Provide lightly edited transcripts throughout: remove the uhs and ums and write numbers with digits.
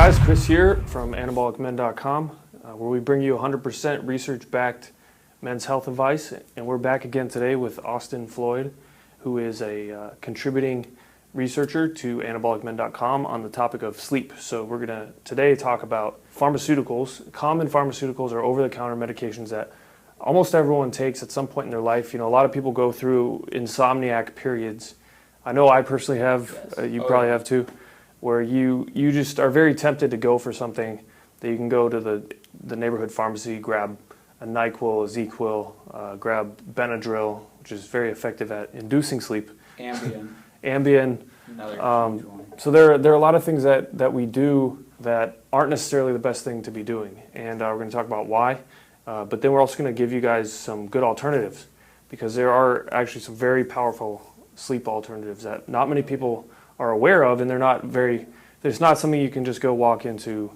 guys, Chris here from AnabolicMen.com, where we bring you 100% research-backed men's health advice. And we're back again today with Austin Floyd, who is a contributing researcher to AnabolicMen.com on the topic of sleep. So we're going to today talk about pharmaceuticals, common pharmaceuticals or over-the-counter medications that almost everyone takes at some point in their life. You know, a lot of people go through insomniac periods. I know I personally have, Yes. you probably have too, where you just are very tempted to go for something that you can go to the neighborhood pharmacy, grab a NyQuil, a ZQuil, grab Benadryl, which is very effective at inducing sleep. Ambien. Another huge one. So there are a lot of things that we do that aren't necessarily the best thing to be doing, and we're going to talk about why. But then we're also going to give you guys some good alternatives, because there are actually some very powerful sleep alternatives that not many people are aware of, and there's not something you can just go walk into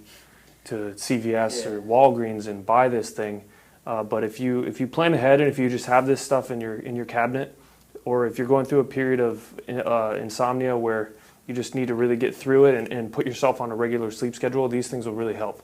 to CVS or Walgreens and buy this thing. But if you plan ahead, and if you just have this stuff in your cabinet, or if you're going through a period of insomnia where you just need to really get through it and put yourself on a regular sleep schedule, these things will really help.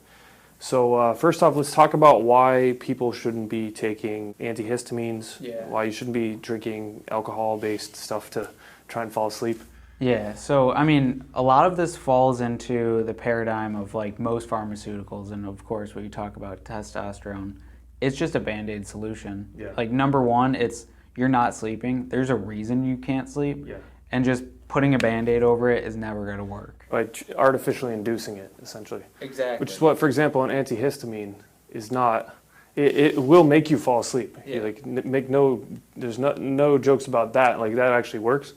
So first off, let's talk about why people shouldn't be taking antihistamines, why you shouldn't be drinking alcohol-based stuff to try and fall asleep. Yeah, so I mean, a lot of this falls into the paradigm of like most pharmaceuticals, and of course when you talk about testosterone, it's just a Band-Aid solution. Yeah. Like number one, you're not sleeping. There's a reason you can't sleep, and just putting a Band-Aid over it is never going to work. Like artificially inducing it, essentially. Exactly. Which is what, for example, an antihistamine is not. It will make you fall asleep. Yeah. There's no jokes about that. Like that actually works.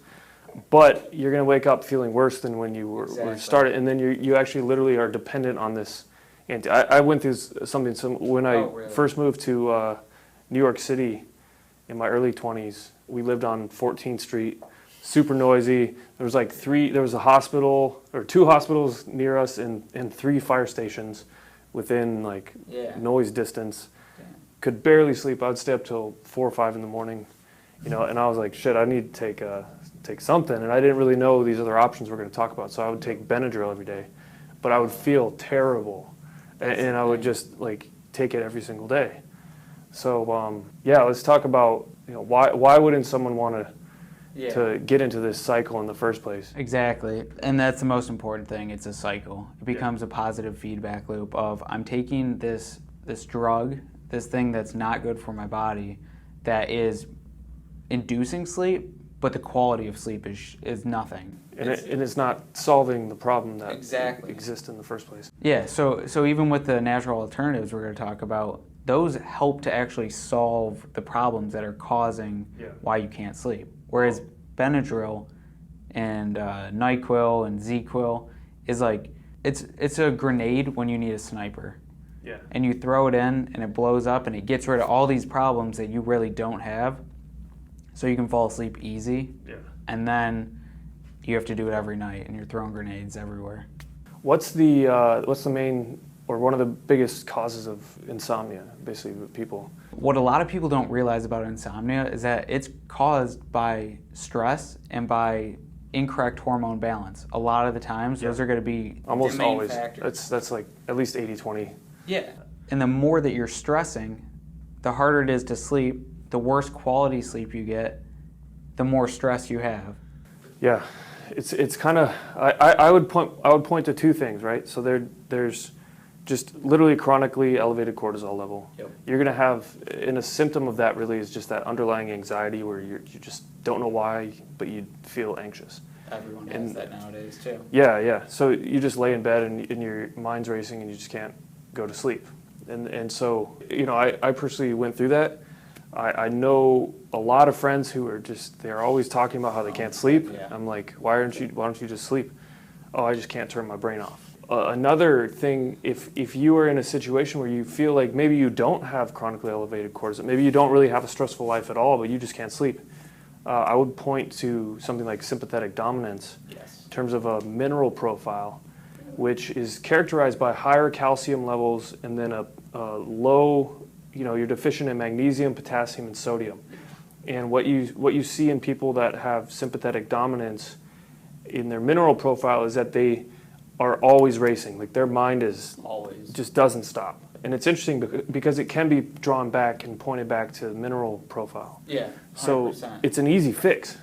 But you're going to wake up feeling worse than when you were started, and then you actually literally are dependent on this. I went through something when I first moved to New York City in my early 20s. We lived on 14th Street, super noisy. There was a hospital or two hospitals near us and 3 fire stations within noise distance. Yeah. Could barely sleep. I would stay up till 4 or 5 in the morning, and I was like, shit, I need to take something, and I didn't really know these other options we're going to talk about. So I would take Benadryl every day, but I would feel terrible, and I would just take it every single day. So let's talk about why wouldn't someone want to get into this cycle in the first place? Exactly, and that's the most important thing. It's a cycle. It becomes a positive feedback loop of I'm taking this drug, this thing that's not good for my body, that is inducing sleep, but the quality of sleep is nothing. And it's not solving the problem that Exactly. exists in the first place. Yeah, so even with the natural alternatives we're going to talk about, those help to actually solve the problems that are causing why you can't sleep. Whereas Benadryl and NyQuil and ZQuil is it's a grenade when you need a sniper. Yeah. And you throw it in and it blows up and it gets rid of all these problems that you really don't have, so you can fall asleep easy. Yeah. And then you have to do it every night and you're throwing grenades everywhere. What's the main or one of the biggest causes of insomnia, basically, with people? What a lot of people don't realize about insomnia is that it's caused by stress and by incorrect hormone balance. A lot of the times, those are going to be almost the main always. factors. That's like at least 80-20. Yeah. And the more that you're stressing, the harder it is to sleep. The worse quality sleep you get, the more stress you have. Yeah, it's kind of I would point to 2 things, right? So there's just literally chronically elevated cortisol level. Yep. You're going to have, and a symptom of that really is just that underlying anxiety where you just don't know why, but you feel anxious. Everyone has that nowadays too. Yeah. So you just lay in bed and your mind's racing and you just can't go to sleep. And so, I personally went through that. I know a lot of friends who are they're always talking about how they can't sleep. Yeah. I'm like, why don't you just sleep? Oh, I just can't turn my brain off. Another thing, if you are in a situation where you feel like maybe you don't have chronically elevated cortisol, maybe you don't really have a stressful life at all, but you just can't sleep, I would point to something like sympathetic dominance in terms of a mineral profile, which is characterized by higher calcium levels and then a low, you're deficient in magnesium, potassium, and sodium. And what you see in people that have sympathetic dominance in their mineral profile is that they are always racing. Like their mind is Always. just doesn't stop. And it's interesting because it can be drawn back and pointed back to the mineral profile. Yeah. 100%. So it's an easy fix.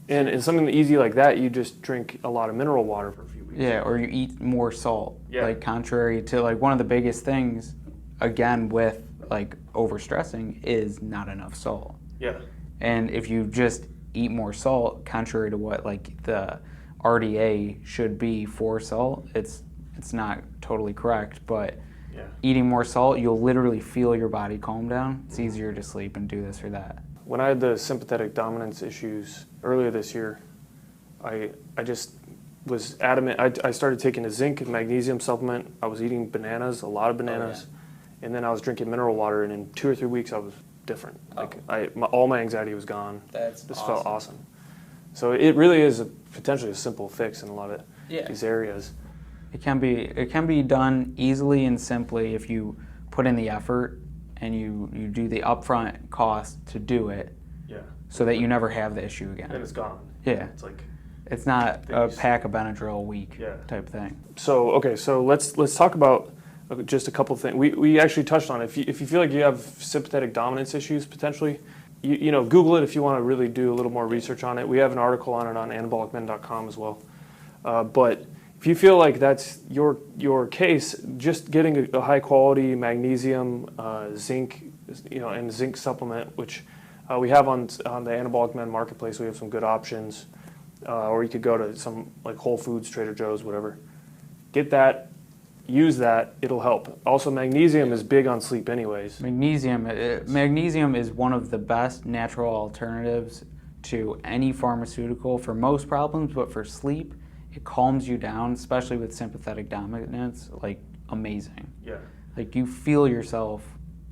And something easy like that, you just drink a lot of mineral water for a few weeks. Yeah, or you eat more salt. Yeah. Like contrary to like one of the biggest things, again, with like overstressing is not enough salt. Yeah. And if you just eat more salt, contrary to what like the RDA should be for salt, it's not totally correct, but Yeah. eating more salt, you'll literally feel your body calm down. It's easier to sleep and do this or that. When I had the sympathetic dominance issues earlier this year, I just was adamant. I started taking a zinc and magnesium supplement. I was eating bananas, a lot of bananas, and then I was drinking mineral water. And in 2 or 3 weeks, I was different. Like all my anxiety was gone. That's Just awesome. felt awesome. So it really is potentially a simple fix in a lot of these areas. It can be done easily and simply if you put in the effort and you do the upfront cost to do it, Yeah. so that you never have the issue again. And it's gone. Yeah. It's like. It's not a pack of Benadryl a week type thing. So let's talk about just a couple of things. We actually touched on it. If you feel like you have sympathetic dominance issues potentially, you know, Google it if you want to really do a little more research on it. We have an article on it on anabolicmen.com as well. But if you feel like that's your case, just getting a high quality magnesium, zinc, and zinc supplement, which we have on the Anabolic Men marketplace. We have some good options. Or you could go to some like Whole Foods, Trader Joe's, whatever. Get that, use that, it'll help. Also, magnesium is big on sleep anyways. Magnesium is one of the best natural alternatives to any pharmaceutical for most problems, but for sleep, it calms you down, especially with sympathetic dominance, like amazing. Yeah. Like you feel yourself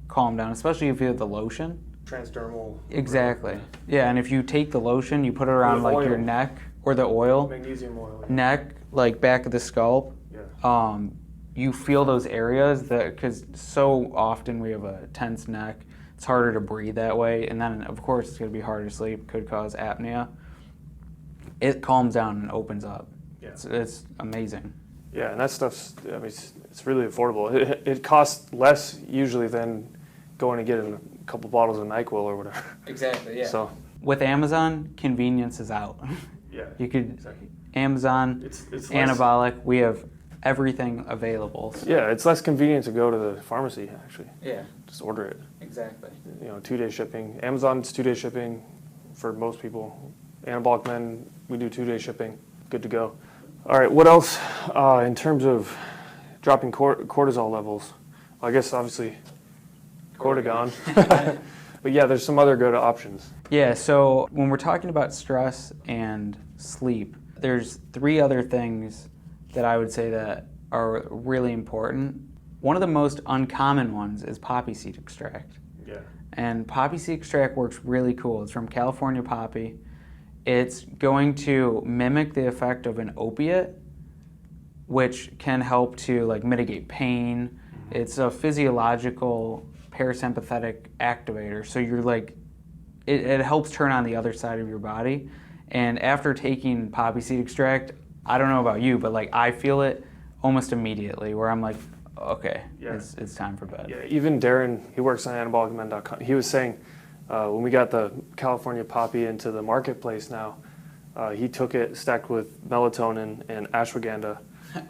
calm down, especially if you have the lotion. Transdermal. Exactly. Yeah, and if you take the lotion, you put it around like your neck or the oil, Magnesium oil. neck, like back of the scalp. Yeah. You feel those areas that, because so often we have a tense neck, it's harder to breathe that way, and then of course it's going to be harder to sleep, could cause apnea. It calms down and opens up. Yeah. It's amazing. Yeah, and that stuff's, I mean, it's really affordable. It costs less usually than going to get a couple bottles of NyQuil or whatever. Exactly, yeah. So, With Amazon, convenience is out. yeah. You could, Exactly. Amazon, It's less, Anabolic, we have everything available. yeah, it's less convenient to go to the pharmacy, actually. Yeah, Just order it. exactly. 2-day shipping. Amazon's 2-day shipping for most people. Anabolic Men, we do 2-day shipping. Good to go. All right, what else in terms of dropping cortisol levels? Well, I guess obviously Cortigon. But yeah, there's some other good options. Yeah, so when we're talking about stress and sleep, there's 3 other things that I would say that are really important. One of the most uncommon ones is poppy seed extract. Yeah. And poppy seed extract works really cool. It's from California poppy. It's going to mimic the effect of an opiate, which can help to like mitigate pain. It's a physiological parasympathetic activator. So you're like, it helps turn on the other side of your body. And after taking poppy seed extract, I don't know about you, but like I feel it almost immediately where I'm like, okay, Yeah. it's time for bed. Yeah, even Darren, he works on anabolicmen.com. He was saying when we got the California poppy into the marketplace now, he took it stacked with melatonin and ashwagandha.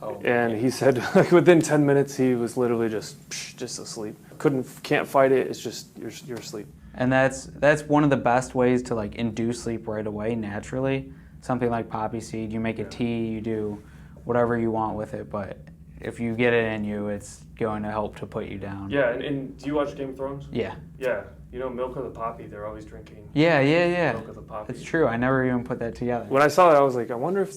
Oh, And he said like within 10 minutes he was literally just asleep. Can't fight it. It's just you're asleep. And that's one of the best ways to like induce sleep right away naturally. Something like poppy seed, you make a tea, you do whatever you want with it, but if you get it in you, it's going to help to put you down. Yeah, and do you watch Game of Thrones? Yeah. Yeah, Milk of the Poppy. They're always drinking. Yeah. Milk of the Poppy. It's true. I never even put that together. When I saw that, I was like, I wonder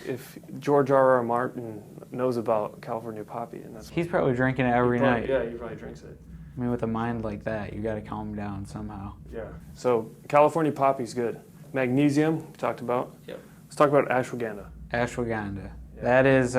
if George R.R. Martin knows about California poppy, and that's He's probably drinking it every night. Yeah, he probably drinks it. I mean, with a mind like that, you got to calm him down somehow. Yeah. So California poppy's good. Magnesium we talked about. Yep. Let's talk about ashwagandha. Ashwagandha. Yeah. That is,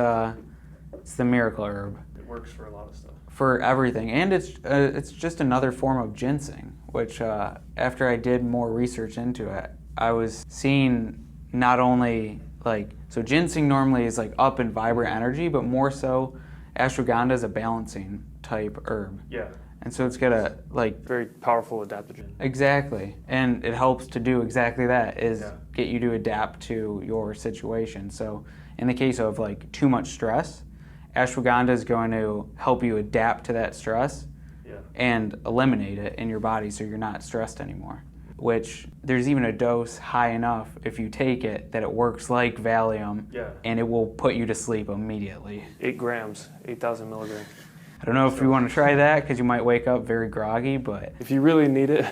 it's the miracle herb It works for a lot of stuff. for everything, and it's just another form of ginseng. Which after I did more research into it, I was seeing not only like, so ginseng normally is like up and vibrant energy, but more so ashwagandha is a balancing type herb. Yeah. And so it's got a, like, Very powerful adaptogen. exactly. And it helps to do exactly that, is Yeah. get you to adapt to your situation. So in the case of like too much stress, ashwagandha is going to help you adapt to that stress Yeah. and eliminate it in your body so you're not stressed anymore. Which there's even a dose high enough if you take it that it works like Valium, Yeah. and it will put you to sleep immediately. 8 grams, 8,000 milligrams. I don't know if you want to try that because you might wake up very groggy, but If you really need it,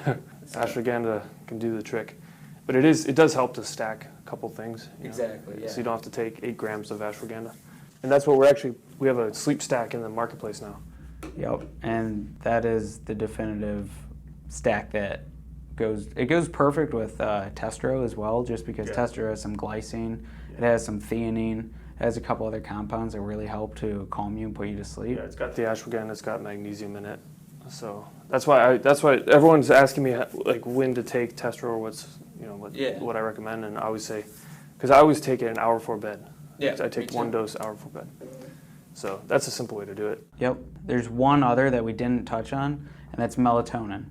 ashwagandha can do the trick. But it does help to stack a couple things. You know? Exactly, yeah. So you don't have to take 8 grams of ashwagandha. And that's what we have a sleep stack in the marketplace now. yep, and that is the definitive stack that goes perfect with Testro as well, just because Yeah. Testro has some glycine, it has some theanine, it has a couple other compounds that really help to calm you and put you to sleep. Yeah, it's got the ashwagandha, it's got magnesium in it. So that's why everyone's asking me like when to take Testro or what I recommend, and I always say, because I always take it an hour before bed. Yeah, I me take too. 1 dose hour before bed. So that's a simple way to do it. Yep. There's one other that we didn't touch on, and that's melatonin.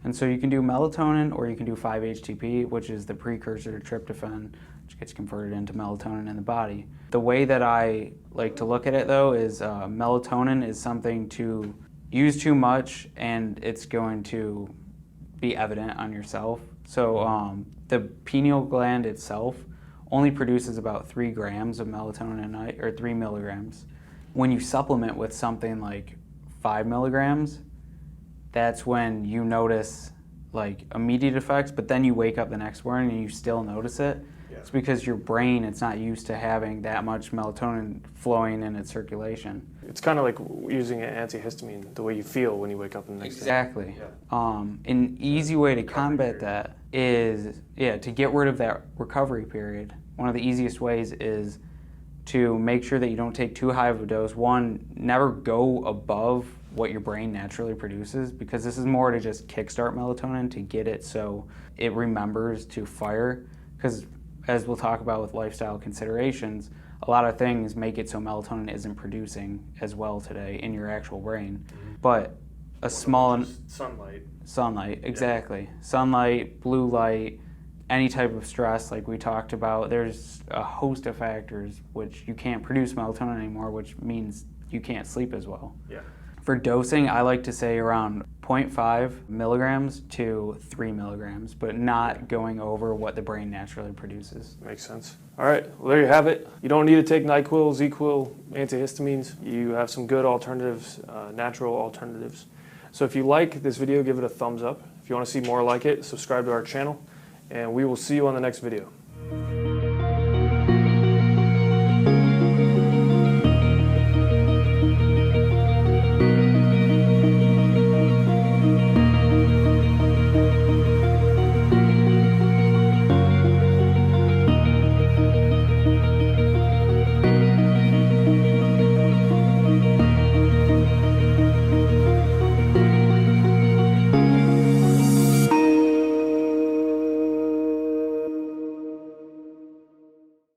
And so you can do melatonin or you can do 5-HTP, which is the precursor to tryptophan, which gets converted into melatonin in the body. The way that I like to look at it, though, is melatonin is something to use too much, and it's going to be evident on yourself. So the pineal gland itself only produces about 3 grams of melatonin a night, or 3 milligrams. When you supplement with something like 5 milligrams, that's when you notice like immediate effects, but then you wake up the next morning and you still notice it. Yeah. It's because your brain, it's not used to having that much melatonin flowing in its circulation. It's kind of like using an antihistamine, the way you feel when you wake up the next day. Exactly. Yeah. An easy way to Recovery combat period. that is, to get rid of that recovery period. One of the easiest ways is to make sure that you don't take too high of a dose. One, never go above what your brain naturally produces, because this is more to just kickstart melatonin to get it so it remembers to fire. Because as we'll talk about with lifestyle considerations, a lot of things make it so melatonin isn't producing as well today in your actual brain. But a small sunlight, exactly. Sunlight, blue light, any type of stress like we talked about, there's a host of factors which you can't produce melatonin anymore, which means you can't sleep as well. Yeah. For dosing, I like to say around 0.5 milligrams to 3 milligrams, but not going over what the brain naturally produces. Makes sense. All right, well, there you have it. You don't need to take NyQuil, ZQuil, antihistamines. You have some good alternatives, natural alternatives. So if you like this video, give it a thumbs up. If you want to see more like it, subscribe to our channel, and we will see you on the next video.